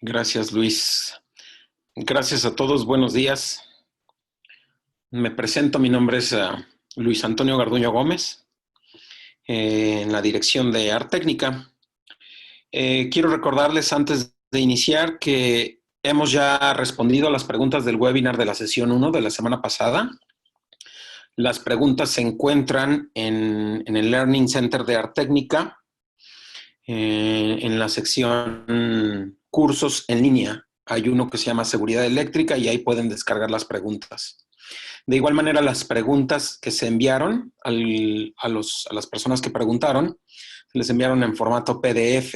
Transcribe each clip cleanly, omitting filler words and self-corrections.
Gracias, Luis. Gracias a todos, buenos días. Me presento, mi nombre es Luis Antonio Garduño Gómez, en la dirección de Art Técnica. Quiero recordarles antes de iniciar que hemos ya respondido a las preguntas del webinar de la sesión 1 de la semana pasada. Las preguntas se encuentran en el Learning Center de Art Técnica, en la sección cursos en línea. Hay uno que se llama seguridad eléctrica y ahí pueden descargar las preguntas. De igual manera, las preguntas que se enviaron a las personas que preguntaron, se les enviaron en formato PDF.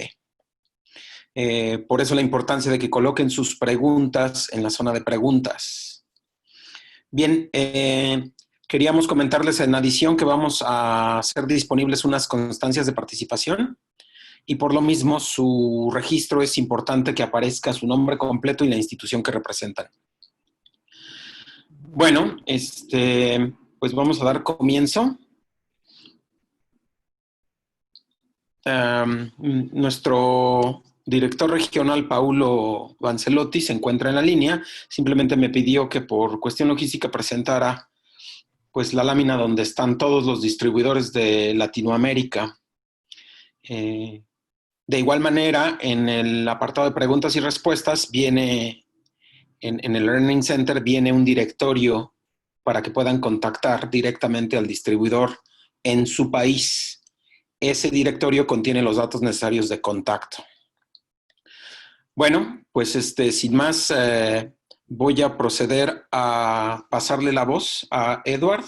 Por eso la importancia de que coloquen sus preguntas en la zona de preguntas. Bien, queríamos comentarles en adición que vamos a hacer disponibles unas constancias de participación y por lo mismo su registro es importante que aparezca su nombre completo y la institución que representan. Bueno, pues vamos a dar comienzo. Nuestro director regional, Paulo Vanzelotti, se encuentra en la línea. Simplemente me pidió que por cuestión logística presentara pues la lámina donde están todos los distribuidores de Latinoamérica. De igual manera, en el apartado de preguntas y respuestas viene, en el Learning Center viene un directorio para que puedan contactar directamente al distribuidor en su país. Ese directorio contiene los datos necesarios de contacto. Bueno, pues sin más, voy a proceder a pasarle la voz a Edward,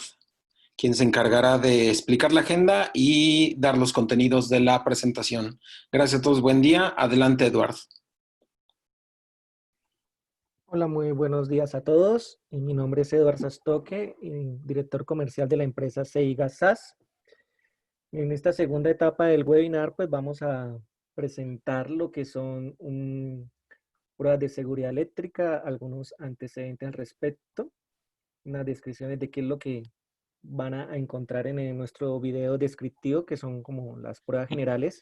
quien se encargará de explicar la agenda y dar los contenidos de la presentación. Gracias a todos, buen día. Adelante, Edward. Hola, muy buenos días a todos. Mi nombre es Eduardo Sastoque, director comercial de la empresa Seiga SAS. En esta segunda etapa del webinar, pues vamos a presentar lo que son pruebas de seguridad eléctrica, algunos antecedentes al respecto, unas descripciones de qué es lo que van a encontrar en nuestro video descriptivo, que son como las pruebas generales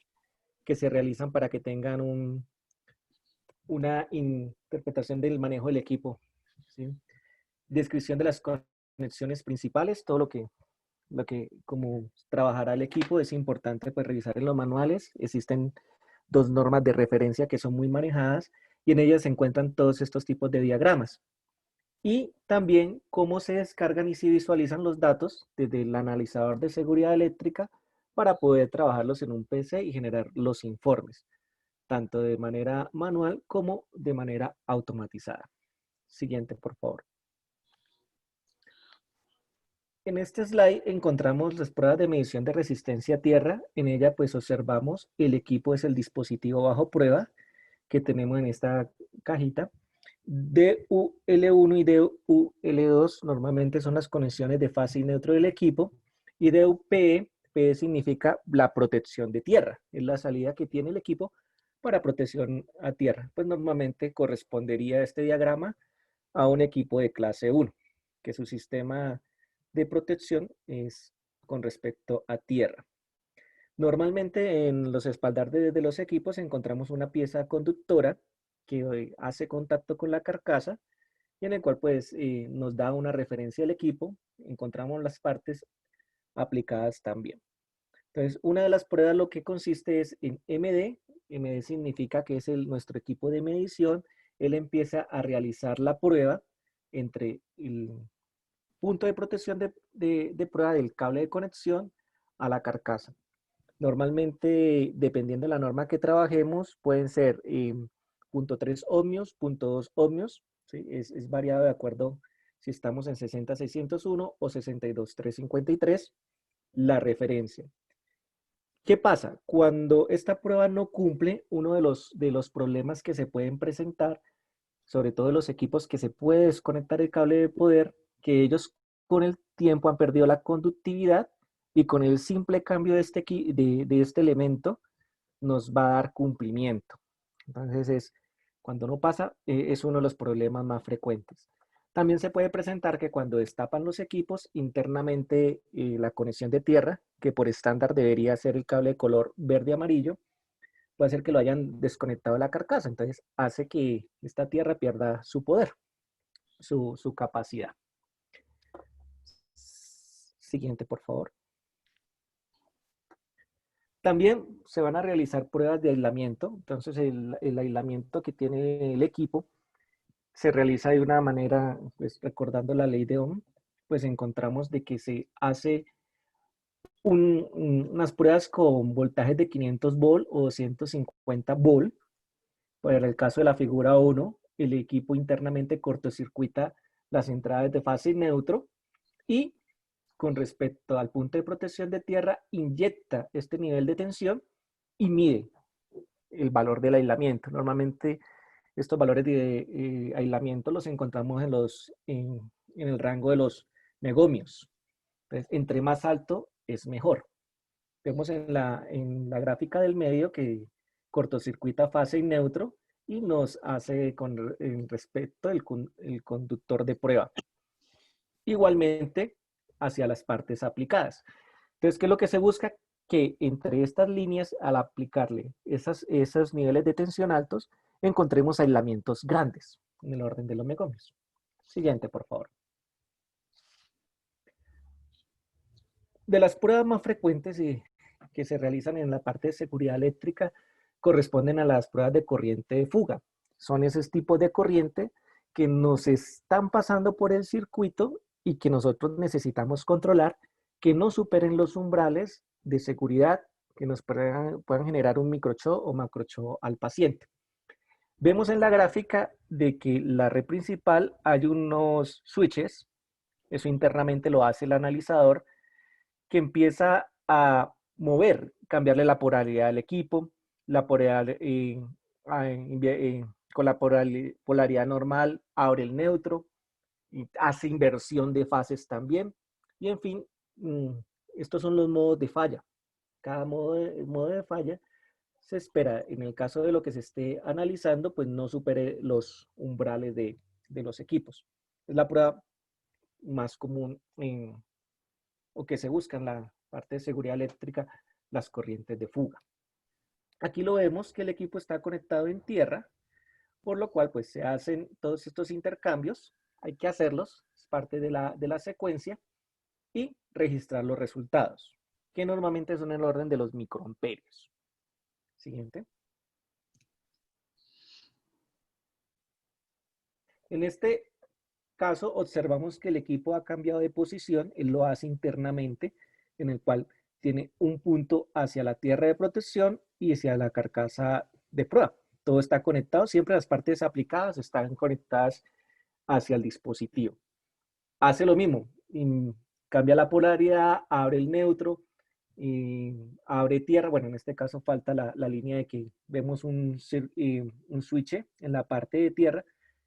que se realizan para que tengan una interpretación del manejo del equipo, ¿sí? Descripción de las conexiones principales, todo lo que como trabajará el equipo es importante pues revisar en los manuales. Existen dos normas de referencia que son muy manejadas y en ellas se encuentran todos estos tipos de diagramas. Y también cómo se descargan y se visualizan los datos desde el analizador de seguridad eléctrica para poder trabajarlos en un PC y generar los informes, tanto de manera manual como de manera automatizada. Siguiente, por favor. En este slide encontramos las pruebas de medición de resistencia a tierra. En ella pues observamos el equipo es el dispositivo bajo prueba que tenemos en esta cajita. DUL1 y DUL2 normalmente son las conexiones de fase y neutro del equipo. Y DUPE, PE significa la protección de tierra. Es la salida que tiene el equipo para protección a tierra. Pues normalmente correspondería este diagrama a un equipo de clase 1, que su sistema de protección es con respecto a tierra. Normalmente en los espaldares de los equipos encontramos una pieza conductora que hace contacto con la carcasa y en el cual pues nos da una referencia del equipo. Encontramos las partes aplicadas también. Entonces, una de las pruebas lo que consiste es en MD. MD significa que es nuestro equipo de medición. Él empieza a realizar la prueba entre el punto de protección de prueba del cable de conexión a la carcasa. Normalmente, dependiendo de la norma que trabajemos, pueden ser 0.3 ohmios, 0.2 ohmios, ¿sí? Es variado de acuerdo si estamos en 60601 o 62353, la referencia. ¿Qué pasa? Cuando esta prueba no cumple, uno de los problemas que se pueden presentar, sobre todo en los equipos que se puede desconectar el cable de poder, que ellos con el tiempo han perdido la conductividad y con el simple cambio de este elemento nos va a dar cumplimiento. Entonces, cuando no pasa, es uno de los problemas más frecuentes. También se puede presentar que cuando destapan los equipos, internamente la conexión de tierra, que por estándar debería ser el cable de color verde-amarillo, puede ser que lo hayan desconectado de la carcasa, entonces hace que esta tierra pierda su poder, su capacidad. Siguiente, por favor. También se van a realizar pruebas de aislamiento, entonces el aislamiento que tiene el equipo se realiza de una manera, pues recordando la ley de Ohm, pues encontramos de que se hace unas pruebas con voltajes de 500 volt o 250 volt. Para el caso de la figura 1, el equipo internamente cortocircuita las entradas de fase y neutro y con respecto al punto de protección de tierra, inyecta este nivel de tensión y mide el valor del aislamiento. Normalmente estos valores de aislamiento los encontramos en el rango de los megomios. Entonces, entre más alto es mejor. Vemos en la gráfica del medio que cortocircuita fase y neutro y nos hace en respecto el conductor de prueba. Igualmente hacia las partes aplicadas. Entonces, ¿qué es lo que se busca? Que entre estas líneas, al aplicarle esos niveles de tensión altos, encontremos aislamientos grandes en el orden de los megomios. Siguiente, por favor. De las pruebas más frecuentes que se realizan en la parte de seguridad eléctrica corresponden a las pruebas de corriente de fuga. Son esos tipos de corriente que nos están pasando por el circuito y que nosotros necesitamos controlar, que no superen los umbrales de seguridad que nos puedan generar un microchoc o macrochoc al paciente. Vemos en la gráfica de que la red principal hay unos switches, eso internamente lo hace el analizador, que empieza a mover, cambiarle la polaridad al equipo, la polaridad, con la polaridad normal abre el neutro, y hace inversión de fases también. Y en fin, estos son los modos de falla. Cada modo de falla se espera, en el caso de lo que se esté analizando, pues no supere los umbrales de los equipos. Es la prueba más común o que se busca en la parte de seguridad eléctrica, las corrientes de fuga. Aquí lo vemos que el equipo está conectado en tierra, por lo cual pues se hacen todos estos intercambios, hay que hacerlos, es parte de la secuencia, y registrar los resultados, que normalmente son en el orden de los microamperios. Siguiente. En este caso observamos que el equipo ha cambiado de posición, él lo hace internamente, en el cual tiene un punto hacia la tierra de protección y hacia la carcasa de prueba. Todo está conectado, siempre las partes aplicadas están conectadas hacia el dispositivo. Hace lo mismo, cambia la polaridad, abre el neutro, abre tierra. Bueno, en este caso falta la línea de que vemos un switch en la parte de tierra.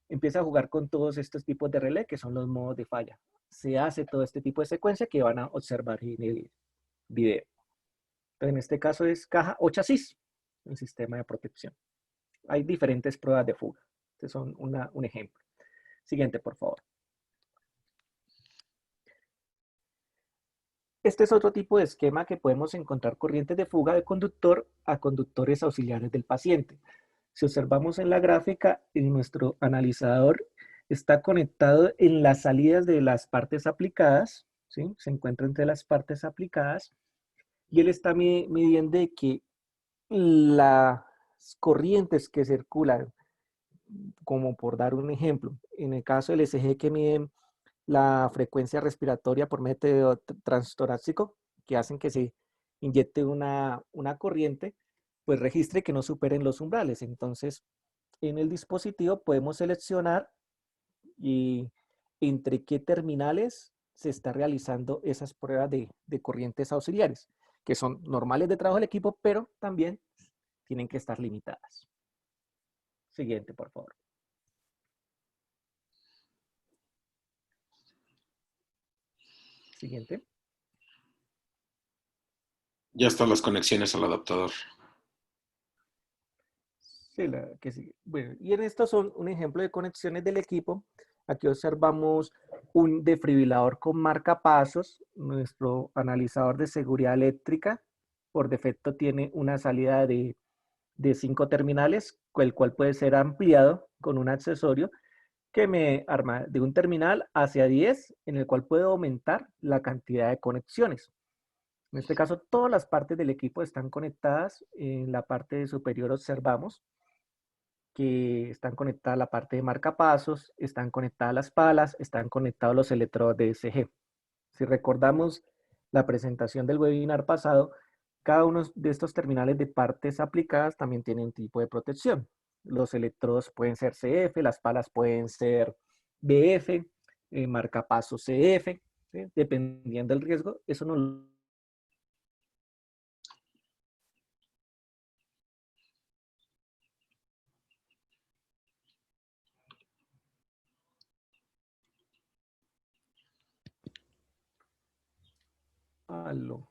Empieza a jugar con todos estos tipos de relé que son los modos de falla. Se hace todo este tipo de secuencia que van a observar en el video. Entonces, en este caso es caja o chasis, el sistema de protección. Hay diferentes pruebas de fuga. Este son un ejemplo. Siguiente, por favor. Este es otro tipo de esquema que podemos encontrar corrientes de fuga de conductor a conductores auxiliares del paciente. Si observamos en la gráfica, nuestro analizador está conectado en las salidas de las partes aplicadas, ¿sí? Se encuentra entre las partes aplicadas y él está midiendo que las corrientes que circulan, como por dar un ejemplo, en el caso del ECG que miden la frecuencia respiratoria por método transtorácico, que hacen que se inyecte una corriente, pues registre que no superen los umbrales. Entonces, en el dispositivo podemos seleccionar y entre qué terminales se está realizando esas pruebas de corrientes auxiliares, que son normales de trabajo del equipo, pero también tienen que estar limitadas. Siguiente, por favor. Siguiente. Ya están las conexiones al adaptador. Sí. Bueno, y en estos son un ejemplo de conexiones del equipo. Aquí observamos un desfibrilador con marcapasos. Nuestro analizador de seguridad eléctrica por defecto tiene una salida de de 5 terminales, el cual puede ser ampliado con un accesorio que me arma de un terminal hacia 10, en el cual puedo aumentar la cantidad de conexiones. En este caso, todas las partes del equipo están conectadas. En la parte superior observamos que están conectadas la parte de marcapasos, están conectadas las palas, están conectados los electrodos de ESG. Si recordamos la presentación del webinar pasado, cada uno de estos terminales de partes aplicadas también tienen un tipo de protección. Los electrodos pueden ser CF, las palas pueden ser BF, marcapasos CF, ¿sí? Dependiendo del riesgo, eso nos... Aló.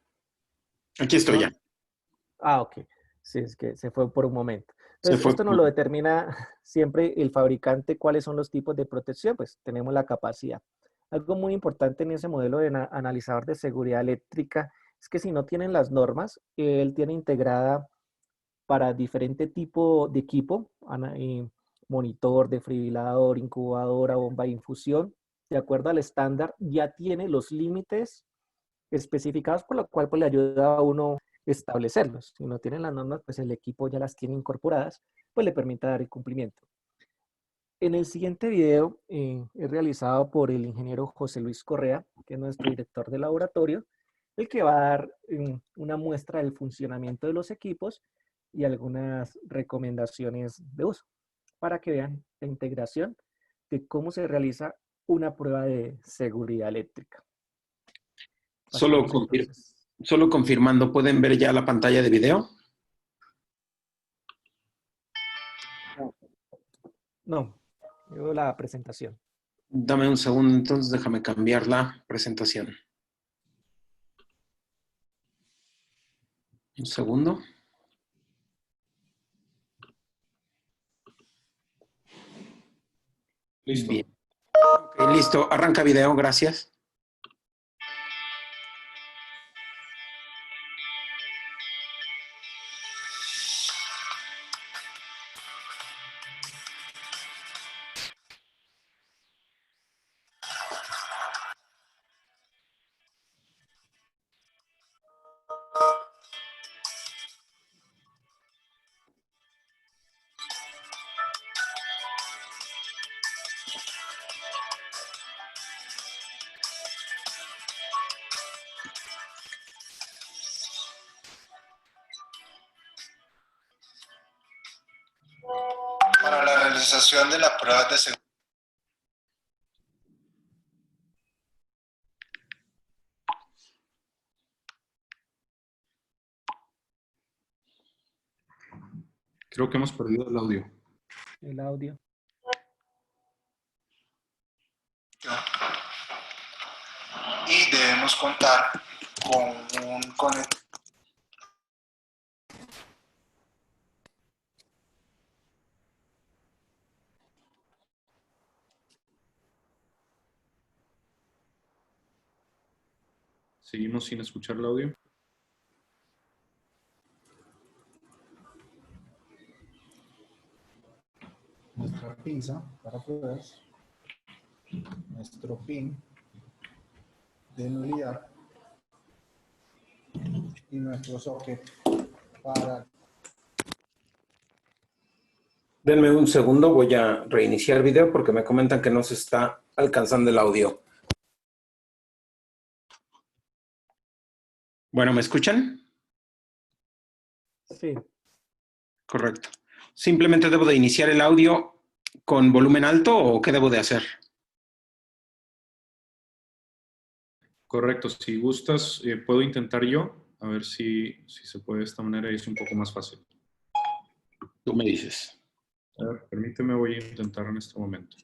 Aquí estoy No, ya. ok. Sí, es que se fue por un momento. Se Entonces, fue. esto nos lo determina siempre el fabricante, cuáles son los tipos de protección, pues tenemos la capacidad. Algo muy importante en ese modelo de analizador de seguridad eléctrica es que si no tienen las normas, él tiene integrada para diferente tipo de equipo, monitor, desfibrilador, incubadora, bomba de infusión, de acuerdo al estándar, ya tiene los límites especificados, por lo cual pues, le ayuda a uno establecerlos. Si no tienen las normas, pues el equipo ya las tiene incorporadas, pues le permite dar el cumplimiento. En el siguiente video es realizado por el ingeniero José Luis Correa, que es nuestro director de laboratorio, el que va a dar una muestra del funcionamiento de los equipos y algunas recomendaciones de uso para que vean la integración de cómo se realiza una prueba de seguridad eléctrica. Solo, Pasamos entonces. solo confirmando, ¿pueden ver ya la pantalla de video? No, yo la presentación. Dame un segundo, entonces déjame cambiar la presentación. Un segundo. Listo. Bien. Okay, listo, arranca video, gracias. Para la realización de la prueba de seguridad. Creo que hemos perdido el audio. El audio. Y debemos contar con un conector. Seguimos sin escuchar el audio. Nuestra pinza para pruebas, nuestro pin de nulidad y nuestro socket para... Denme un segundo, voy a reiniciar video porque me comentan que no se está alcanzando el audio. Bueno, ¿me escuchan? Sí. Correcto. ¿Simplemente debo de iniciar el audio con volumen alto o qué debo de hacer? Correcto, si gustas, puedo intentar yo, a ver si se puede de esta manera y es un poco más fácil. Tú me dices. A ver, permíteme, voy a intentar en este momento.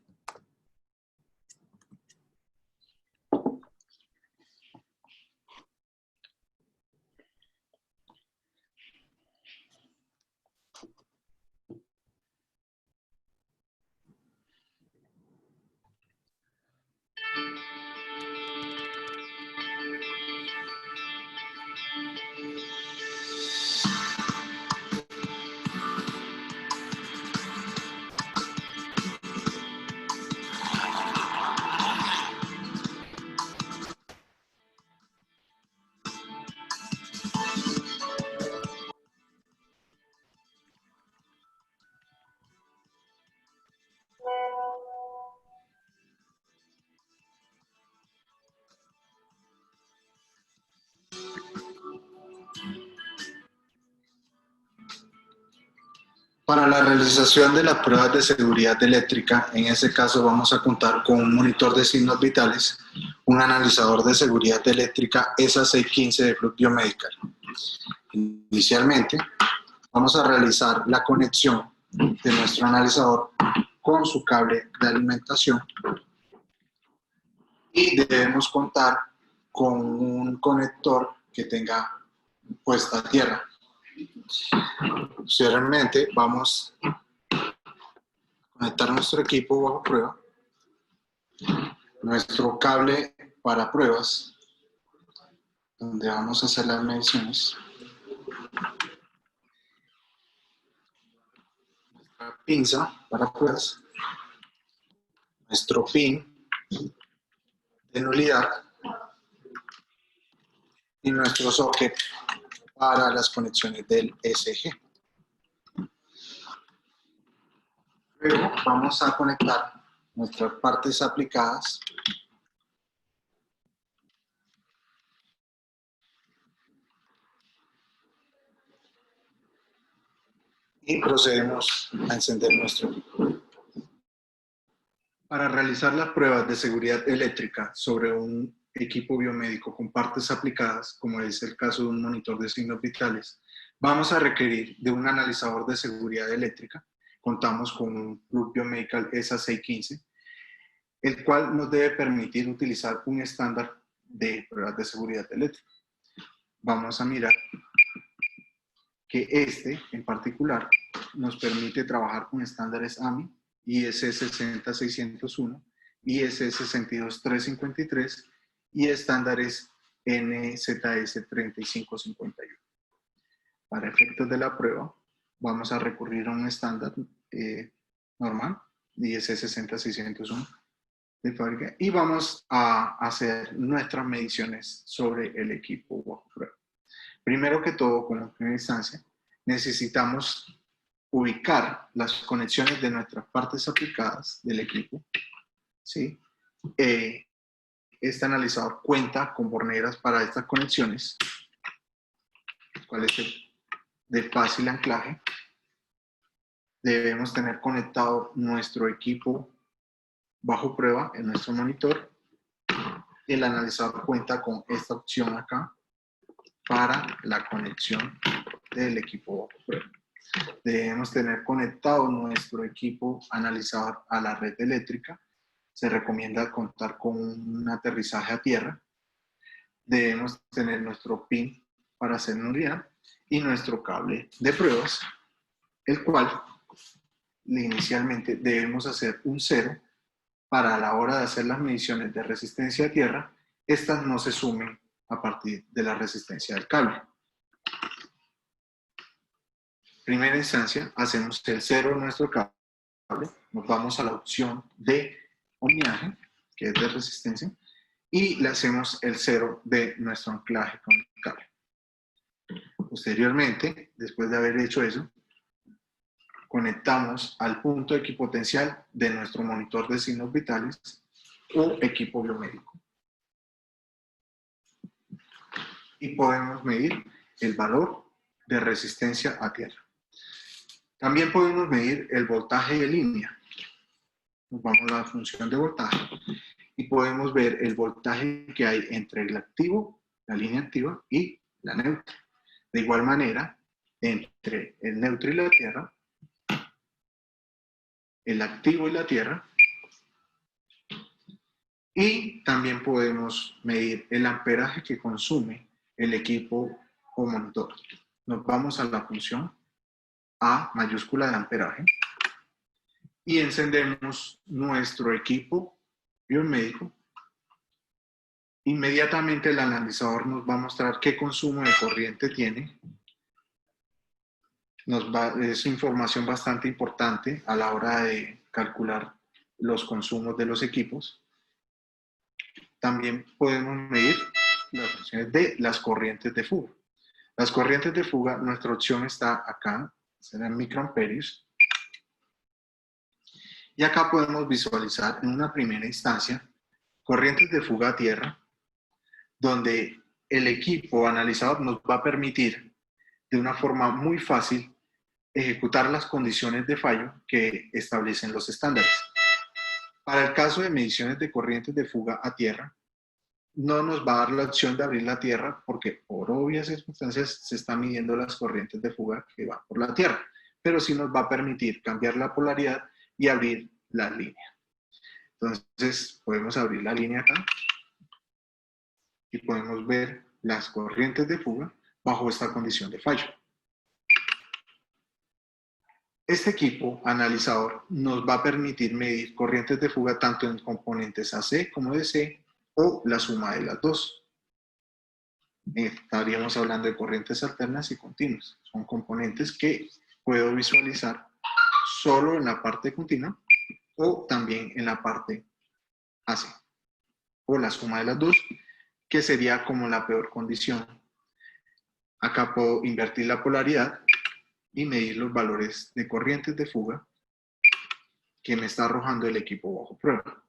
Para la realización de las pruebas de seguridad eléctrica, en este caso vamos a contar con un monitor de signos vitales, un analizador de seguridad eléctrica ESA 615 de Fluke Biomedical. Inicialmente, vamos a realizar la conexión de nuestro analizador con su cable de alimentación y debemos contar con un conector que tenga puesta a tierra. Posteriormente vamos a conectar nuestro equipo bajo prueba, nuestro cable para pruebas, donde vamos a hacer las mediciones, nuestra pinza para pruebas, nuestro pin de nulidad y nuestro socket para las conexiones del SG. Luego vamos a conectar nuestras partes aplicadas y procedemos a encender nuestro equipo. Para realizar las pruebas de seguridad eléctrica sobre un equipo biomédico con partes aplicadas, como es el caso de un monitor de signos vitales, vamos a requerir de un analizador de seguridad eléctrica. Contamos con un Fluke Biomedical ESA 615, el cual nos debe permitir utilizar un estándar de pruebas de seguridad eléctrica. Vamos a mirar que este, en particular, nos permite trabajar con estándares AMI, IS 60601, IS 62353 y estándares NZS 3551. Para efectos de la prueba, vamos a recurrir a un estándar normal, IS 60601 de fábrica, y vamos a hacer nuestras mediciones sobre el equipo bajo prueba. Primero que todo, como primera instancia, necesitamos ubicar las conexiones de nuestras partes aplicadas del equipo, ¿sí? Este analizador cuenta con borneras para estas conexiones, cuál es el de fácil anclaje. Debemos tener conectado nuestro equipo bajo prueba en nuestro monitor. El analizador cuenta con esta opción acá para la conexión del equipo bajo prueba. Debemos tener conectado nuestro equipo analizador a la red eléctrica. Se recomienda contar con un aterrizaje a tierra. Debemos tener nuestro pin para hacer nulidad y nuestro cable de pruebas, el cual inicialmente debemos hacer un 0 para a la hora de hacer las mediciones de resistencia a tierra, estas no se sumen a partir de la resistencia del cable. Primera instancia, hacemos el 0 en nuestro cable, nos vamos a la opción de ohmiaje, que es de resistencia, y le hacemos el 0 de nuestro anclaje con el cable. Posteriormente, después de haber hecho eso, conectamos al punto equipotencial de nuestro monitor de signos vitales o equipo biomédico. Y podemos medir el valor de resistencia a tierra. También podemos medir el voltaje de línea. Nos vamos a la función de voltaje y podemos ver el voltaje que hay entre el activo, la línea activa, y la neutra. De igual manera, entre el neutro y la tierra, el activo y la tierra, y también podemos medir el amperaje que consume el equipo o monitor. Nos vamos a la función A mayúscula de amperaje y encendemos nuestro equipo biomédico. Inmediatamente el analizador nos va a mostrar qué consumo de corriente tiene. Es información bastante importante a la hora de calcular los consumos de los equipos. También podemos medir las funciones de las corrientes de fuga. Las corrientes de fuga, nuestra opción está acá, serán microamperios. Y acá podemos visualizar en una primera instancia corrientes de fuga a tierra, donde el equipo analizador nos va a permitir de una forma muy fácil ejecutar las condiciones de fallo que establecen los estándares. Para el caso de mediciones de corrientes de fuga a tierra, no nos va a dar la opción de abrir la tierra porque por obvias circunstancias se están midiendo las corrientes de fuga que van por la tierra, pero sí nos va a permitir cambiar la polaridad y abrir la línea. Entonces podemos abrir la línea acá y podemos ver las corrientes de fuga bajo esta condición de fallo. Este equipo analizador nos va a permitir medir corrientes de fuga tanto en componentes AC como DC o la suma de las dos. Estaríamos hablando de corrientes alternas y continuas. Son componentes que puedo visualizar solo en la parte continua o también en la parte AC. O la suma de las dos, que sería como la peor condición. Acá puedo invertir la polaridad y medir los valores de corrientes de fuga que me está arrojando el equipo bajo prueba.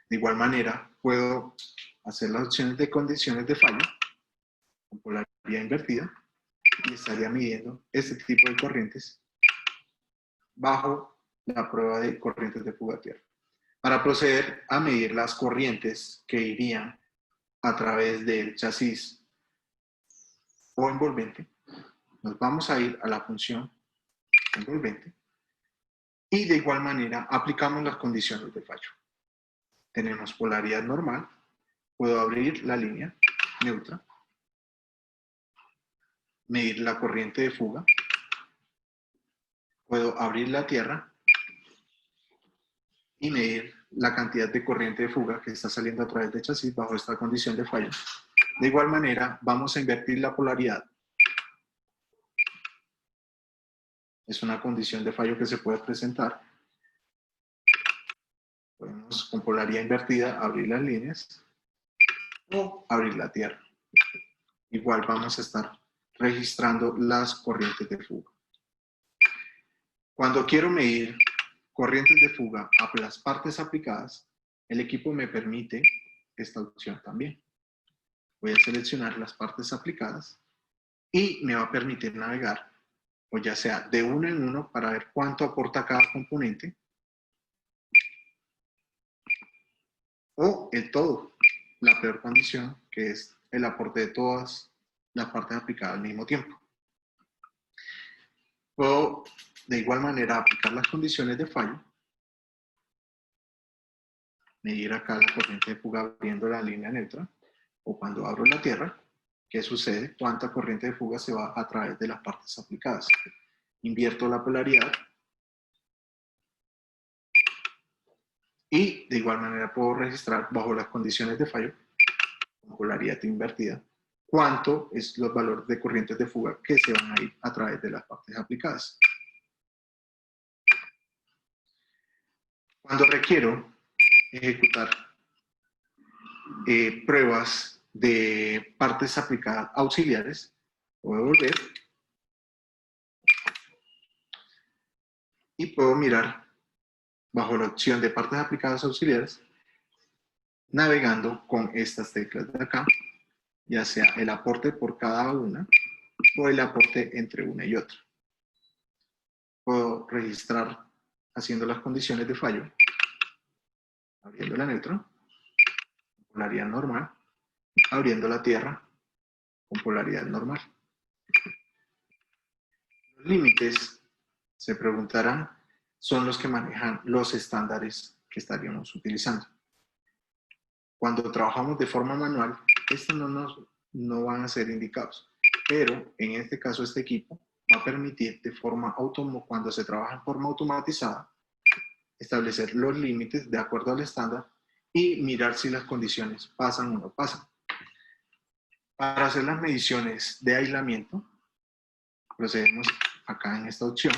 De igual manera, puedo hacer las opciones de condiciones de fallo con polaridad invertida y estaría midiendo este tipo de corrientes bajo la prueba de corrientes de fuga a tierra. Para proceder a medir las corrientes que irían a través del chasis o envolvente, nos vamos a ir a la función envolvente y de igual manera aplicamos las condiciones de fallo. Tenemos polaridad normal, puedo abrir la línea neutra, medir la corriente de fuga, puedo abrir la tierra y medir la cantidad de corriente de fuga que está saliendo a través del chasis bajo esta condición de fallo. De igual manera, vamos a invertir la polaridad. Es una condición de fallo que se puede presentar. Podemos, con polaridad invertida, abrir las líneas o abrir la tierra. Igual vamos a estar registrando las corrientes de fuga. Cuando quiero medir corrientes de fuga a las partes aplicadas, el equipo me permite esta opción también. Voy a seleccionar las partes aplicadas y me va a permitir navegar, o ya sea de uno en uno para ver cuánto aporta cada componente, o el todo, la peor condición, que es el aporte de todas las partes aplicadas al mismo tiempo. Puedo de igual manera aplicar las condiciones de fallo, medir acá la corriente de fuga abriendo la línea neutra, o cuando abro la tierra, ¿qué sucede? ¿Cuánta corriente de fuga se va a través de las partes aplicadas? Invierto la polaridad y de igual manera puedo registrar bajo las condiciones de fallo, con polaridad invertida, cuánto es los valores de corrientes de fuga que se van a ir a través de las partes aplicadas. Cuando requiero ejecutar pruebas de partes aplicadas auxiliares, puedo volver y puedo mirar bajo la opción de partes aplicadas auxiliares, navegando con estas teclas de acá, ya sea el aporte por cada una o el aporte entre una y otra. Puedo registrar haciendo las condiciones de fallo, abriendo la neutra, polaridad normal, abriendo la tierra con polaridad normal. Los límites, se preguntarán, son los que manejan los estándares que estaríamos utilizando. Cuando trabajamos de forma manual, estos no van a ser indicados, pero en este caso este equipo va a permitir de forma cuando se trabaja en forma automatizada, establecer los límites de acuerdo al estándar y mirar si las condiciones pasan o no pasan. Para hacer las mediciones de aislamiento, procedemos acá en esta opción,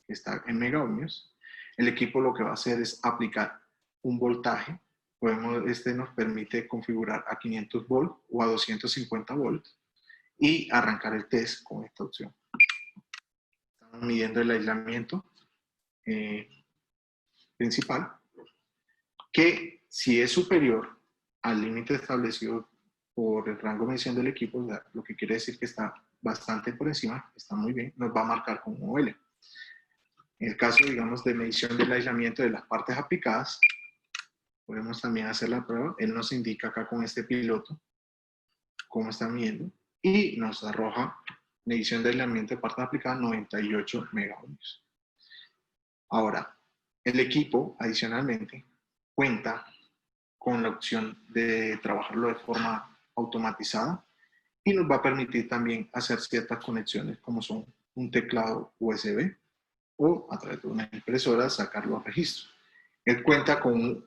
que está en megaohmios. El equipo lo que va a hacer es aplicar un voltaje. Este nos permite configurar a 500 volts o a 250 volts y arrancar el test con esta opción. Estamos midiendo el aislamiento principal, que si es superior al límite establecido por el rango de medición del equipo, lo que quiere decir que está bastante por encima, está muy bien, nos va a marcar con un OL. En el caso, digamos, de medición del aislamiento de las partes aplicadas, podemos también hacer la prueba. Él nos indica acá con este piloto cómo están viendo y nos arroja medición de aislamiento de partes aplicadas 98 megaohmios. Ahora, el equipo, adicionalmente, cuenta con la opción de trabajarlo de forma automatizada y nos va a permitir también hacer ciertas conexiones como son un teclado USB o a través de una impresora sacar los registros. Él cuenta con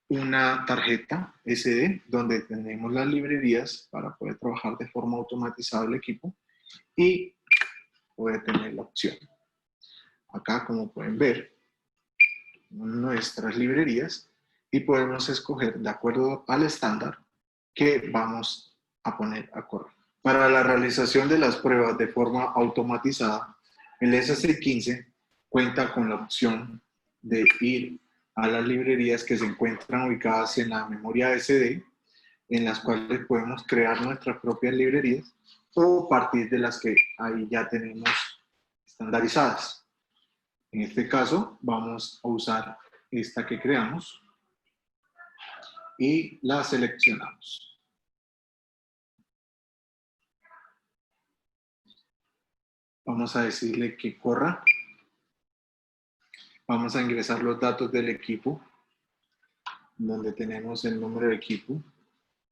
una tarjeta SD donde tenemos las librerías para poder trabajar de forma automatizada el equipo y poder tener la opción. Acá, como pueden ver, nuestras librerías y podemos escoger de acuerdo al estándar que vamos a poner a correr. Para la realización de las pruebas de forma automatizada, el SC15 cuenta con la opción de ir a las librerías que se encuentran ubicadas en la memoria SD, en las cuales podemos crear nuestras propias librerías o partir de las que ahí ya tenemos estandarizadas. En este caso, vamos a usar esta que creamos y la seleccionamos. Vamos a decirle que corra. Vamos a ingresar los datos del equipo, donde tenemos el número de equipo.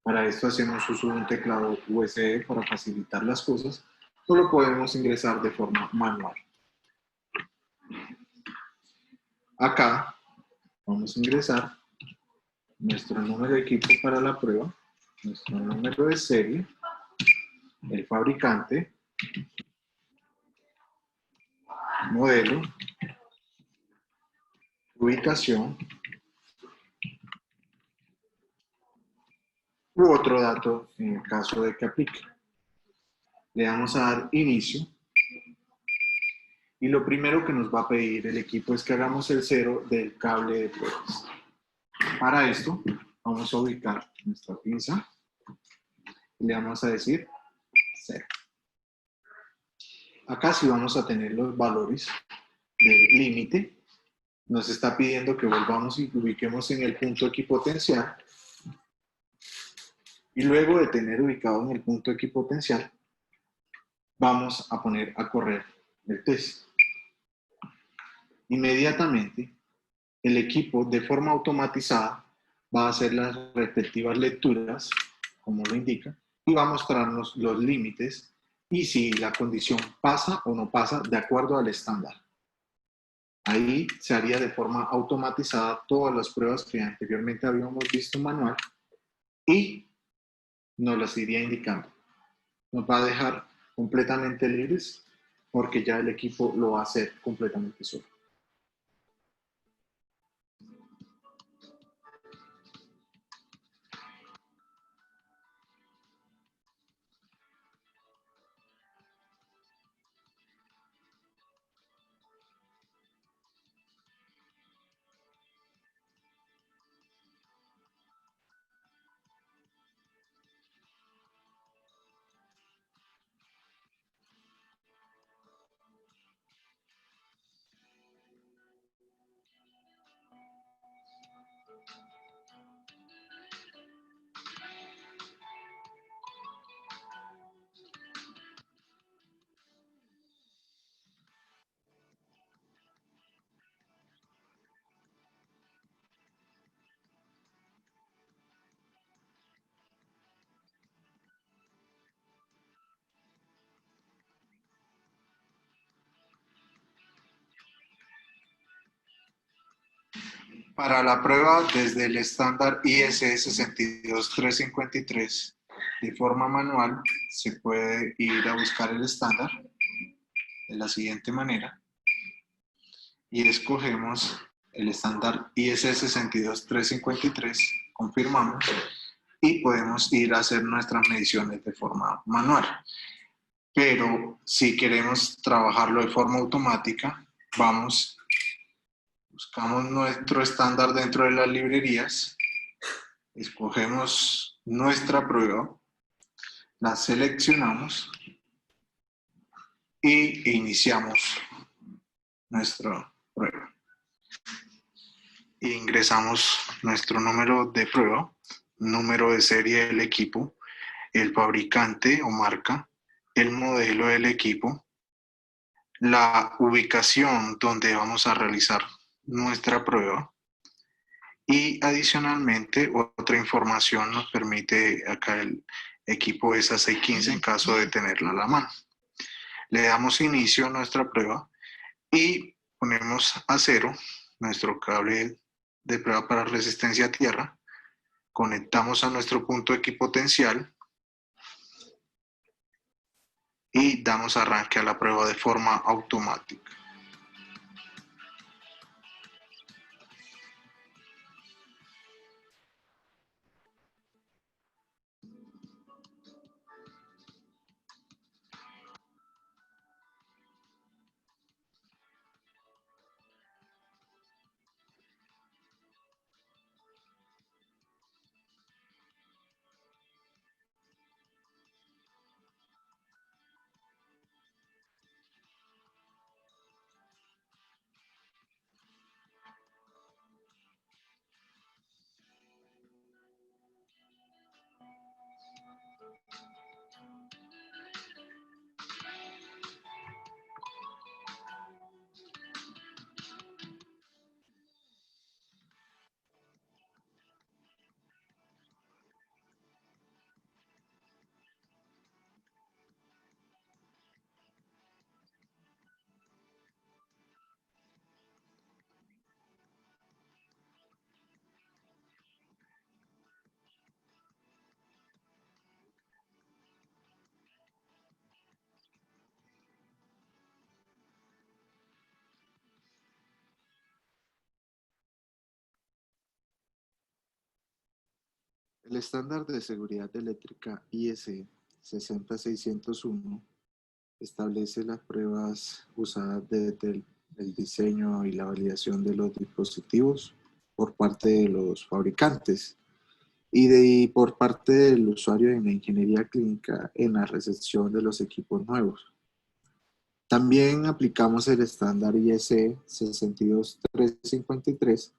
Para esto hacemos uso de un teclado USB para facilitar las cosas, o lo podemos ingresar de forma manual. Acá vamos a ingresar nuestro número de equipo para la prueba, nuestro número de serie, el fabricante, modelo, ubicación u otro dato en el caso de que aplique. Le vamos a dar inicio y lo primero que nos va a pedir el equipo es que hagamos el cero del cable de pruebas. Para esto vamos a ubicar nuestra pinza y le vamos a decir 0. Acá sí vamos a tener los valores del límite. Nos está pidiendo que volvamos y ubiquemos en el punto equipotencial. Y luego de tener ubicado en el punto equipotencial, vamos a poner a correr el test. Inmediatamente, el equipo de forma automatizada va a hacer las respectivas lecturas, como lo indica, y va a mostrarnos los límites y si la condición pasa o no pasa de acuerdo al estándar. Ahí se haría de forma automatizada todas las pruebas que anteriormente habíamos visto en manual y nos las iría indicando. Nos va a dejar completamente libres porque ya el equipo lo va a hacer completamente solo. Para la prueba desde el estándar ISE 62353 de forma manual se puede ir a buscar el estándar de la siguiente manera y escogemos el estándar ISE 62353, confirmamos y podemos ir a hacer nuestras mediciones de forma manual. Pero si queremos trabajarlo de forma automática, buscamos nuestro estándar dentro de las librerías, escogemos nuestra prueba, la seleccionamos e iniciamos nuestro prueba. Ingresamos nuestro número de prueba, número de serie del equipo, el fabricante o marca, el modelo del equipo, la ubicación donde vamos a realizar nuestra prueba y adicionalmente otra información nos permite acá el equipo SA615 en caso de tenerla a la mano. Le damos inicio a nuestra prueba y ponemos a cero nuestro cable de prueba para resistencia a tierra, conectamos a nuestro punto equipotencial y damos arranque a la prueba de forma automática. El estándar de seguridad eléctrica IEC 60601 establece las pruebas usadas desde el diseño y la validación de los dispositivos por parte de los fabricantes y por parte del usuario en la ingeniería clínica en la recepción de los equipos nuevos. También aplicamos el estándar IEC 62353,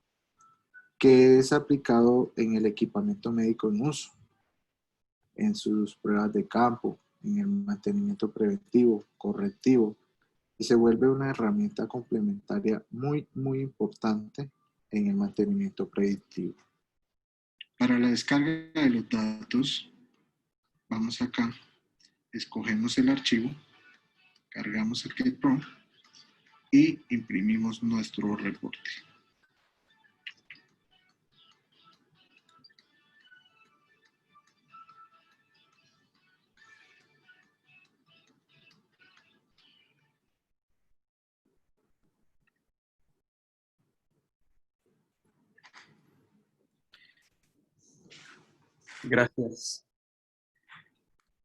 que es aplicado en el equipamiento médico en uso, en sus pruebas de campo, en el mantenimiento preventivo, correctivo, y se vuelve una herramienta complementaria muy importante en el mantenimiento predictivo. Para la descarga de los datos, vamos acá, escogemos el archivo, cargamos el GetPro y imprimimos nuestro reporte. Gracias.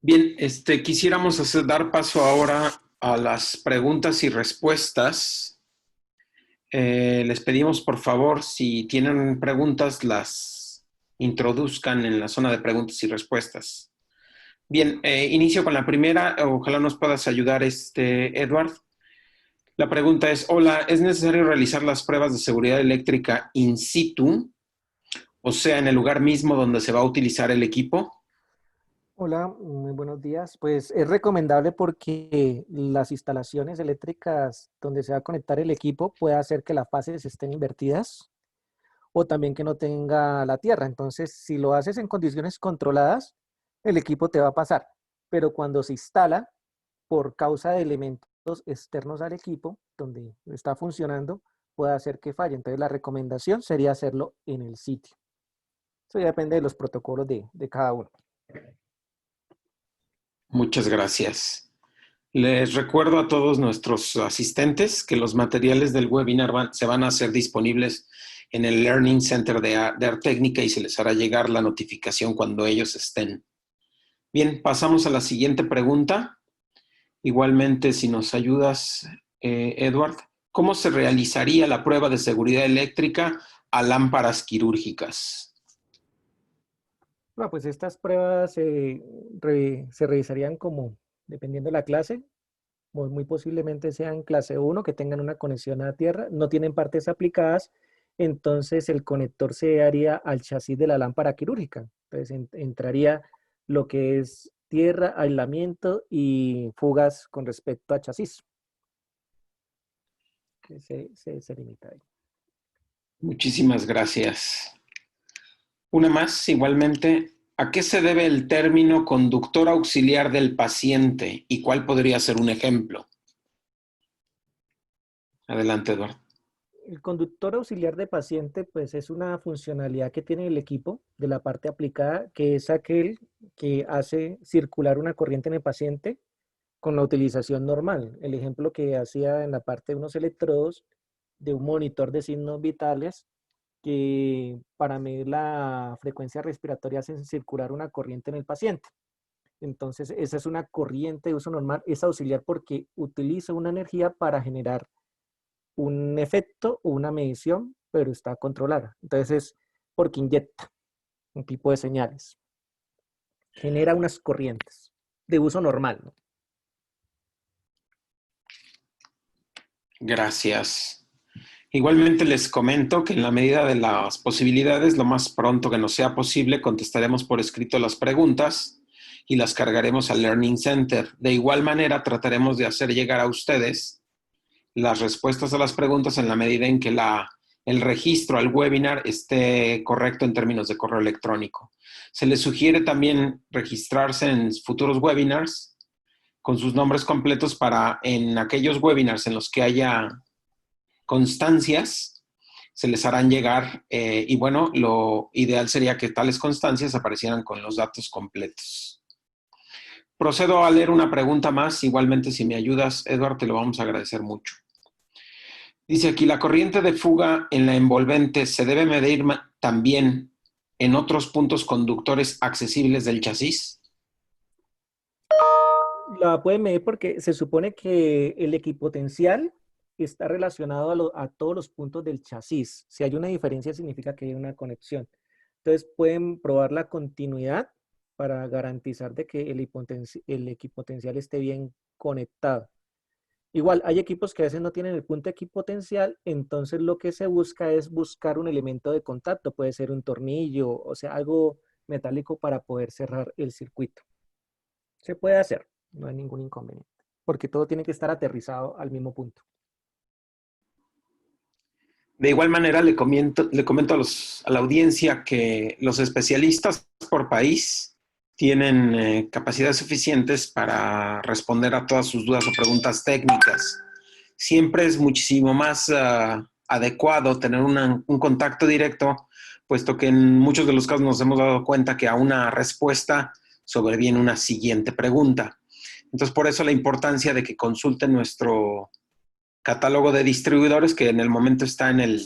Bien, quisiéramos dar paso ahora a las preguntas y respuestas. Les pedimos, por favor, si tienen preguntas, las introduzcan en la zona de preguntas y respuestas. Bien, inicio con la primera. Ojalá nos puedas ayudar, Edward. La pregunta es, hola, ¿es necesario realizar las pruebas de seguridad eléctrica in situ? O sea, en el lugar mismo donde se va a utilizar el equipo. Hola, muy buenos días. Pues es recomendable porque las instalaciones eléctricas donde se va a conectar el equipo puede hacer que las fases estén invertidas o también que no tenga la tierra. Entonces, si lo haces en condiciones controladas, el equipo te va a pasar. Pero cuando se instala por causa de elementos externos al equipo, donde está funcionando, puede hacer que falle. Entonces, la recomendación sería hacerlo en el sitio. Eso ya depende de los protocolos de cada uno. Muchas gracias. Les recuerdo a todos nuestros asistentes que los materiales del webinar se van a hacer disponibles en el Learning Center de Artécnica y se les hará llegar la notificación cuando ellos estén. Bien, pasamos a la siguiente pregunta. Igualmente, si nos ayudas, Edward, ¿cómo se realizaría la prueba de seguridad eléctrica a lámparas quirúrgicas? Bueno, pues estas pruebas se revisarían como, dependiendo de la clase, muy posiblemente sean clase 1, que tengan una conexión a tierra, no tienen partes aplicadas, entonces el conector se haría al chasis de la lámpara quirúrgica. Entonces entraría lo que es tierra, aislamiento y fugas con respecto a chasis. Que se limita ahí. Muchísimas gracias. Una más, igualmente, ¿a qué se debe el término conductor auxiliar del paciente y cuál podría ser un ejemplo? Adelante, Eduardo. El conductor auxiliar de paciente, pues es una funcionalidad que tiene el equipo de la parte aplicada, que es aquel que hace circular una corriente en el paciente con la utilización normal. El ejemplo que hacía en la parte de unos electrodos de un monitor de signos vitales que para medir la frecuencia respiratoria hacen circular una corriente en el paciente. Entonces, esa es una corriente de uso normal, es auxiliar porque utiliza una energía para generar un efecto o una medición, pero está controlada. Entonces, es porque inyecta un tipo de señales. Genera unas corrientes de uso normal, ¿no? Gracias. Igualmente les comento que en la medida de las posibilidades, lo más pronto que nos sea posible, contestaremos por escrito las preguntas y las cargaremos al Learning Center. De igual manera, trataremos de hacer llegar a ustedes las respuestas a las preguntas en la medida en que el registro al webinar esté correcto en términos de correo electrónico. Se les sugiere también registrarse en futuros webinars con sus nombres completos para en aquellos webinars en los que haya constancias, se les harán llegar y bueno, lo ideal sería que tales constancias aparecieran con los datos completos. Procedo a leer una pregunta más, igualmente si me ayudas, Edward, te lo vamos a agradecer mucho. Dice aquí, ¿la corriente de fuga en la envolvente se debe medir también en otros puntos conductores accesibles del chasis? La pueden medir porque se supone que el equipotencial está relacionado a todos los puntos del chasis. Si hay una diferencia, significa que hay una conexión. Entonces, pueden probar la continuidad para garantizar de que el equipotencial esté bien conectado. Igual, hay equipos que a veces no tienen el punto equipotencial, entonces lo que se busca es buscar un elemento de contacto. Puede ser un tornillo, o sea, algo metálico para poder cerrar el circuito. Se puede hacer, no hay ningún inconveniente, porque todo tiene que estar aterrizado al mismo punto. De igual manera, le comento a la audiencia que los especialistas por país tienen capacidades suficientes para responder a todas sus dudas o preguntas técnicas. Siempre es muchísimo más adecuado tener un contacto directo, puesto que en muchos de los casos nos hemos dado cuenta que a una respuesta sobreviene una siguiente pregunta. Entonces, por eso la importancia de que consulten nuestro catálogo de distribuidores que en el momento está en el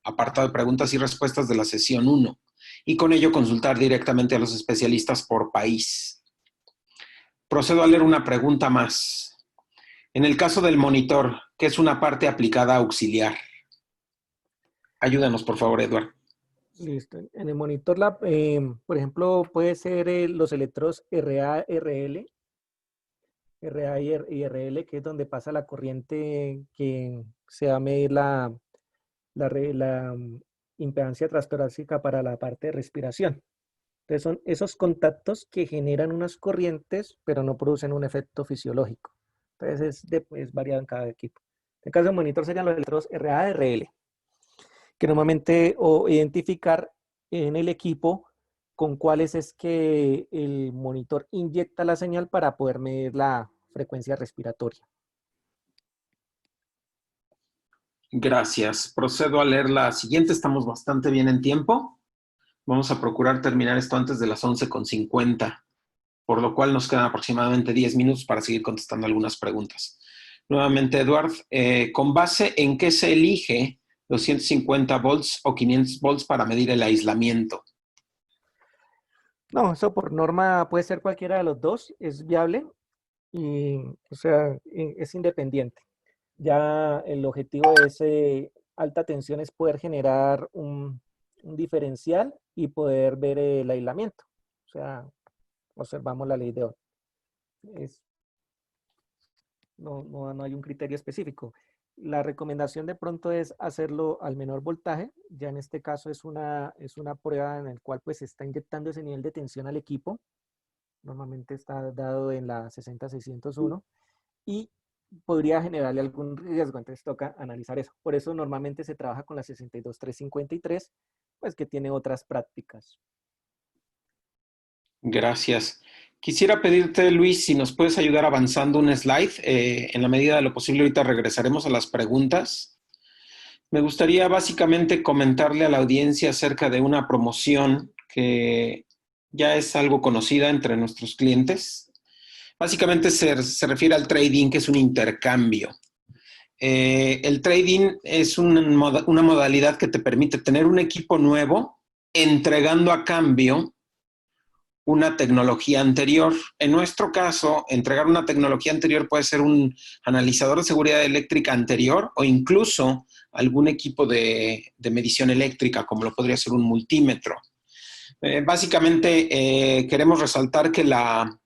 apartado de preguntas y respuestas de la sesión 1 y con ello consultar directamente a los especialistas por país. Procedo a leer una pregunta más. En el caso del monitor, ¿qué es una parte aplicada auxiliar? Ayúdanos, por favor, Eduardo. Listo. En el monitor, por ejemplo, puede ser los electrodos RA, RL, RA y RL, que es donde pasa la corriente que se va a medir la impedancia transtorácica para la parte de respiración. Entonces son esos contactos que generan unas corrientes, pero no producen un efecto fisiológico. Entonces es variado en cada equipo. En el caso del monitor serían los electrodos RA, RL, que normalmente identificar en el equipo con cuáles es que el monitor inyecta la señal para poder medir la frecuencia respiratoria. Gracias. Procedo a leer la siguiente. Estamos bastante bien en tiempo. Vamos a procurar terminar esto antes de las 11:50, por lo cual nos quedan aproximadamente 10 minutos para seguir contestando algunas preguntas. Nuevamente, Eduard, ¿con base en qué se elige los 150 volts o 500 volts para medir el aislamiento? No, eso por norma puede ser cualquiera de los dos, es viable y, o sea, es independiente. Ya el objetivo de ese alta tensión es poder generar un diferencial y poder ver el aislamiento. O sea, observamos la ley de Ohm. no hay un criterio específico. La recomendación de pronto es hacerlo al menor voltaje. Ya en este caso es una prueba en la cual pues se está inyectando ese nivel de tensión al equipo. Normalmente está dado en la 60601 y podría generarle algún riesgo, entonces toca analizar eso. Por eso normalmente se trabaja con la 62353, pues que tiene otras prácticas. Gracias. Quisiera pedirte, Luis, si nos puedes ayudar avanzando un slide. En la medida de lo posible, ahorita regresaremos a las preguntas. Me gustaría básicamente comentarle a la audiencia acerca de una promoción que ya es algo conocida entre nuestros clientes. Básicamente se refiere al trading, que es un intercambio. El trading es una modalidad que te permite tener un equipo nuevo entregando a cambio una tecnología anterior. En nuestro caso, entregar una tecnología anterior puede ser un analizador de seguridad eléctrica anterior o incluso algún equipo de medición eléctrica, como lo podría ser un multímetro. Básicamente, queremos resaltar que la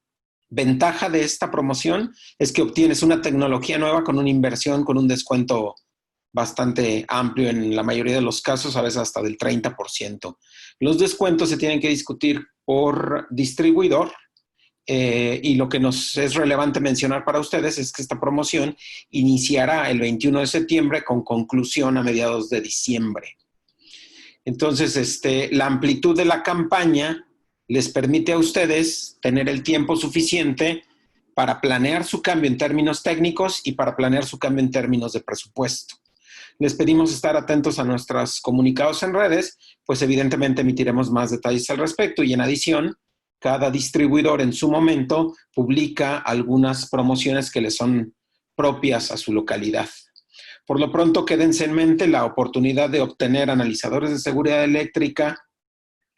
ventaja de esta promoción es que obtienes una tecnología nueva con una inversión, con un descuento bastante amplio en la mayoría de los casos, a veces hasta del 30%. Los descuentos se tienen que discutir por distribuidor y lo que nos es relevante mencionar para ustedes es que esta promoción iniciará el 21 de septiembre con conclusión a mediados de diciembre. Entonces, la amplitud de la campaña les permite a ustedes tener el tiempo suficiente para planear su cambio en términos técnicos y para planear su cambio en términos de presupuesto. Les pedimos estar atentos a nuestros comunicados en redes, pues evidentemente emitiremos más detalles al respecto y en adición, cada distribuidor en su momento publica algunas promociones que le son propias a su localidad. Por lo pronto, quédense en mente la oportunidad de obtener analizadores de seguridad eléctrica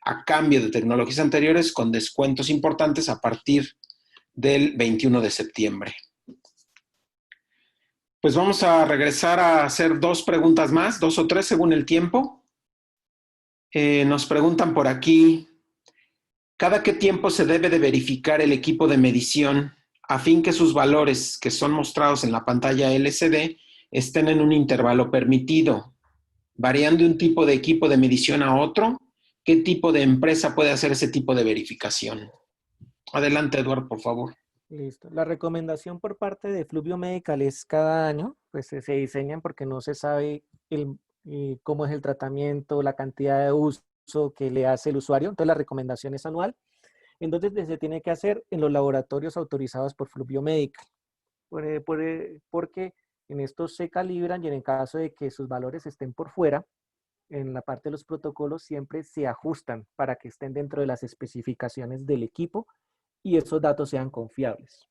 a cambio de tecnologías anteriores con descuentos importantes a partir del 21 de septiembre. Pues vamos a regresar a hacer 2 preguntas más, 2 o 3 según el tiempo. Nos preguntan por aquí, ¿cada qué tiempo se debe de verificar el equipo de medición a fin que sus valores que son mostrados en la pantalla LCD estén en un intervalo permitido? Variando un tipo de equipo de medición a otro, ¿qué tipo de empresa puede hacer ese tipo de verificación? Adelante, Eduardo, por favor. Listo. La recomendación por parte de Fluvio Medical es cada año, pues se diseñan porque no se sabe cómo es el tratamiento, la cantidad de uso que le hace el usuario. Entonces la recomendación es anual. Entonces se tiene que hacer en los laboratorios autorizados por Fluvio Medical. Porque en estos se calibran y en el caso de que sus valores estén por fuera, en la parte de los protocolos siempre se ajustan para que estén dentro de las especificaciones del equipo y esos datos sean confiables.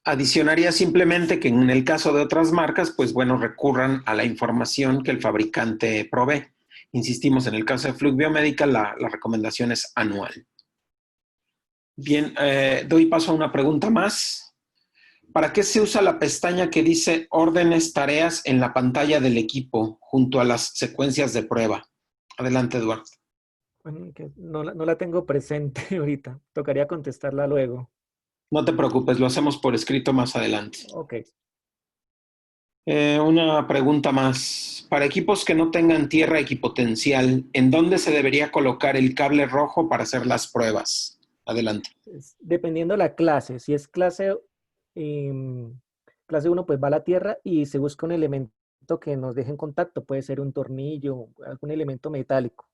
Adicionaría simplemente que en el caso de otras marcas, pues bueno, recurran a la información que el fabricante provee. Insistimos, en el caso de Fluvio Medical, la recomendación es anual. Bien, doy paso a una pregunta más. ¿Para qué se usa la pestaña que dice órdenes, tareas en la pantalla del equipo junto a las secuencias de prueba? Adelante, Eduardo. Bueno, que no la tengo presente ahorita. Tocaría contestarla luego. No te preocupes, lo hacemos por escrito más adelante. Ok. Una pregunta más. Para equipos que no tengan tierra equipotencial, ¿en dónde se debería colocar el cable rojo para hacer las pruebas? Adelante. Dependiendo de la clase. Si es clase 1, pues va a la tierra y se busca un elemento que nos deje en contacto. Puede ser un tornillo, algún elemento metálico.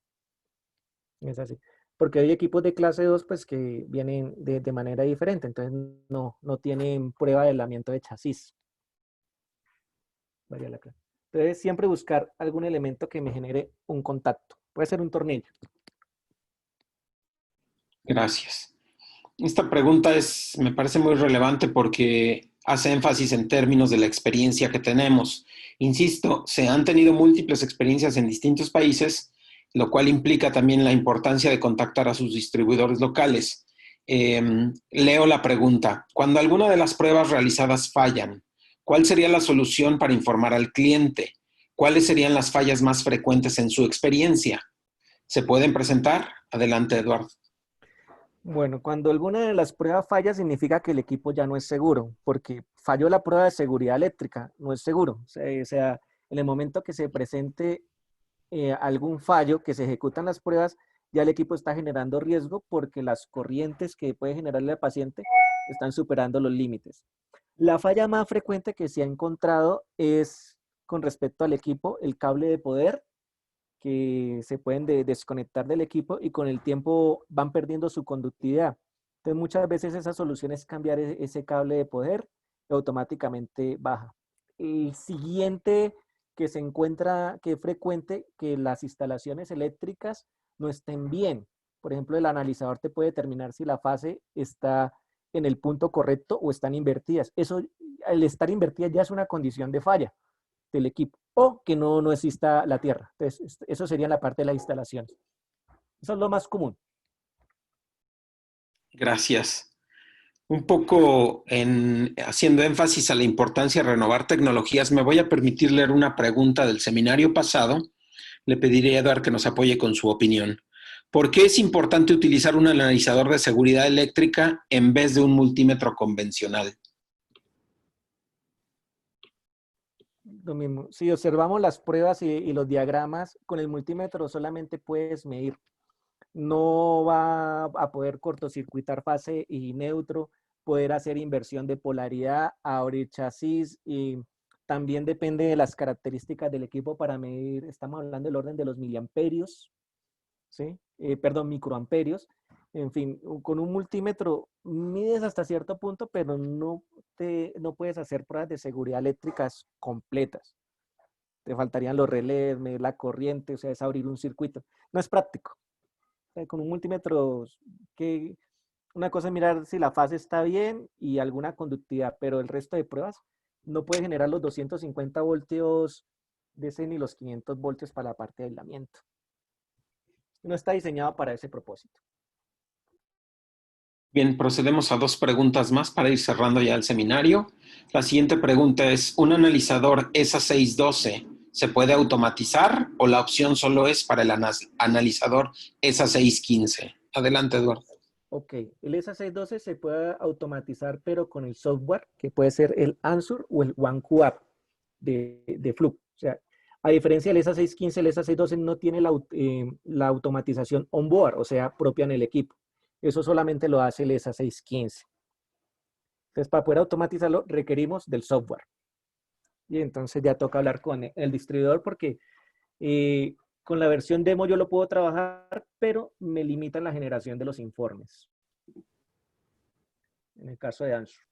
Es así. Porque hay equipos de clase 2 pues, que vienen de manera diferente. Entonces no tienen prueba de aislamiento de chasis. Entonces siempre buscar algún elemento que me genere un contacto. Puede ser un tornillo. Gracias. Esta pregunta me parece muy relevante porque hace énfasis en términos de la experiencia que tenemos. Insisto, se han tenido múltiples experiencias en distintos países, lo cual implica también la importancia de contactar a sus distribuidores locales. Leo la pregunta. Cuando alguna de las pruebas realizadas fallan, ¿cuál sería la solución para informar al cliente? ¿Cuáles serían las fallas más frecuentes en su experiencia? ¿Se pueden presentar? Adelante, Eduardo. Bueno, cuando alguna de las pruebas falla significa que el equipo ya no es seguro, porque falló la prueba de seguridad eléctrica, no es seguro. O sea, en el momento que se presente algún fallo, que se ejecutan las pruebas, ya el equipo está generando riesgo porque las corrientes que puede generarle al paciente están superando los límites. La falla más frecuente que se ha encontrado es con respecto al equipo, el cable de poder, que se pueden desconectar del equipo y con el tiempo van perdiendo su conductividad. Entonces muchas veces esa solución es cambiar ese cable de poder y automáticamente baja. El siguiente que se encuentra, que es frecuente, que las instalaciones eléctricas no estén bien. Por ejemplo, el analizador te puede determinar si la fase está en el punto correcto o están invertidas. Eso, al estar invertida ya es una condición de falla del equipo o que no exista la tierra. Entonces, eso sería la parte de las instalaciones. Eso es lo más común. Gracias. Un poco haciendo énfasis a la importancia de renovar tecnologías, me voy a permitir leer una pregunta del seminario pasado. Le pediré a Eduard que nos apoye con su opinión. ¿Por qué es importante utilizar un analizador de seguridad eléctrica en vez de un multímetro convencional? Lo mismo. Si observamos las pruebas y los diagramas, con el multímetro solamente puedes medir. No va a poder cortocircuitar fase y neutro, poder hacer inversión de polaridad, abrir chasis y también depende de las características del equipo para medir. Estamos hablando del orden de los miliamperios, ¿sí? Perdón, microamperios. En fin, con un multímetro mides hasta cierto punto, pero no puedes hacer pruebas de seguridad eléctricas completas. Te faltarían los relés, medir la corriente, o sea, es abrir un circuito. No es práctico. O sea, con un multímetro, que una cosa es mirar si la fase está bien y alguna conductividad, pero el resto de pruebas no puede generar los 250 voltios de ese ni los 500 voltios para la parte de aislamiento. No está diseñado para ese propósito. Bien, procedemos a dos preguntas más para ir cerrando ya el seminario. La siguiente pregunta es, ¿un analizador ESA 612 se puede automatizar o la opción solo es para el analizador ESA 615? Adelante, Eduardo. Ok, el ESA 612 se puede automatizar, pero con el software, que puede ser el Ansur o el OneQAP de Fluke. O sea, a diferencia del ESA 615, el ESA 612 no tiene la automatización on-board, o sea, propia en el equipo. Eso solamente lo hace el ESA 615. Entonces, para poder automatizarlo, requerimos del software. Y entonces ya toca hablar con el distribuidor porque con la versión demo yo lo puedo trabajar, pero me limitan la generación de los informes. En el caso de Ansur.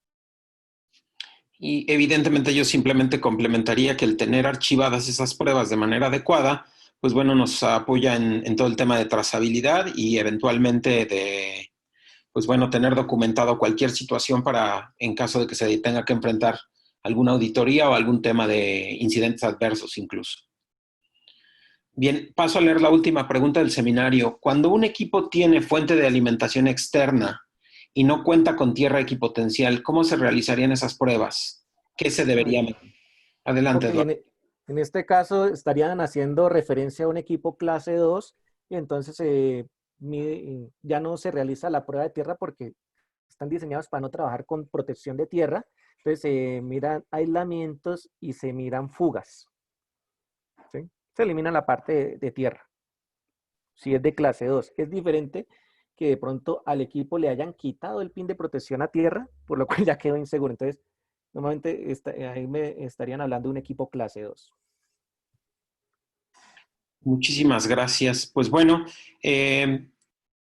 Y evidentemente yo simplemente complementaría que el tener archivadas esas pruebas de manera adecuada, pues bueno, nos apoya en todo el tema de trazabilidad y eventualmente de, pues bueno, tener documentado cualquier situación para, en caso de que se tenga que enfrentar alguna auditoría o algún tema de incidentes adversos incluso. Bien, paso a leer la última pregunta del seminario. Cuando un equipo tiene fuente de alimentación externa y no cuenta con tierra equipotencial, ¿cómo se realizarían esas pruebas? ¿Qué se debería medir? Adelante, Ok, Eduardo. en este caso estarían haciendo referencia a un equipo clase 2 y entonces ya no se realiza la prueba de tierra porque están diseñados para no trabajar con protección de tierra. Entonces se miran aislamientos y se miran fugas. ¿Sí? Se elimina la parte de tierra. Si es de clase 2, es diferente que de pronto al equipo le hayan quitado el pin de protección a tierra, por lo cual ya quedó inseguro. Entonces, normalmente ahí me estarían hablando de un equipo clase 2. Muchísimas gracias. Pues bueno,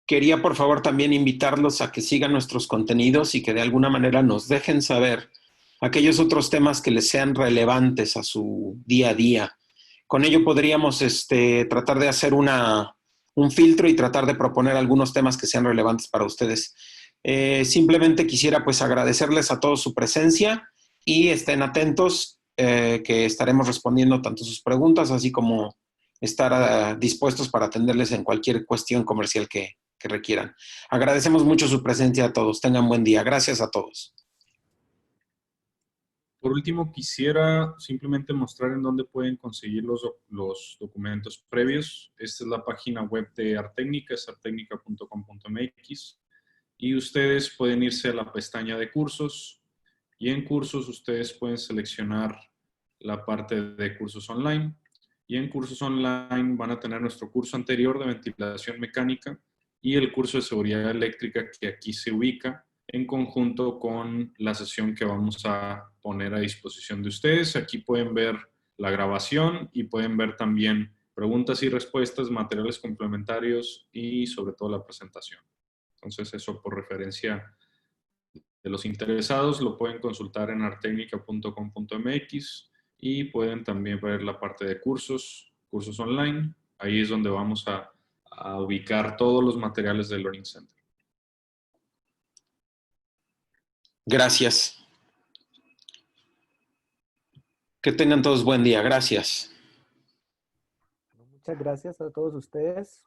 quería por favor también invitarlos a que sigan nuestros contenidos y que de alguna manera nos dejen saber aquellos otros temas que les sean relevantes a su día a día. Con ello podríamos tratar de hacer un filtro y tratar de proponer algunos temas que sean relevantes para ustedes. Simplemente quisiera pues agradecerles a todos su presencia y estén atentos que estaremos respondiendo tanto sus preguntas así como estar dispuestos para atenderles en cualquier cuestión comercial que requieran. Agradecemos mucho su presencia a todos. Tengan buen día. Gracias a todos. Por último, quisiera simplemente mostrar en dónde pueden conseguir los documentos previos. Esta es la página web de Artecnica, es artecnica.com.mx. y ustedes pueden irse a la pestaña de cursos y en cursos ustedes pueden seleccionar la parte de cursos online y en cursos online van a tener nuestro curso anterior de ventilación mecánica y el curso de seguridad eléctrica que aquí se ubica en conjunto con la sesión que vamos a poner a disposición de ustedes. Aquí pueden ver la grabación y pueden ver también preguntas y respuestas, materiales complementarios y sobre todo la presentación. Entonces eso por referencia de los interesados lo pueden consultar en artecnica.com.mx y pueden también ver la parte de cursos, cursos online. Ahí es donde vamos a ubicar todos los materiales del Learning Center. Gracias. Que tengan todos buen día. Gracias. Muchas gracias a todos ustedes.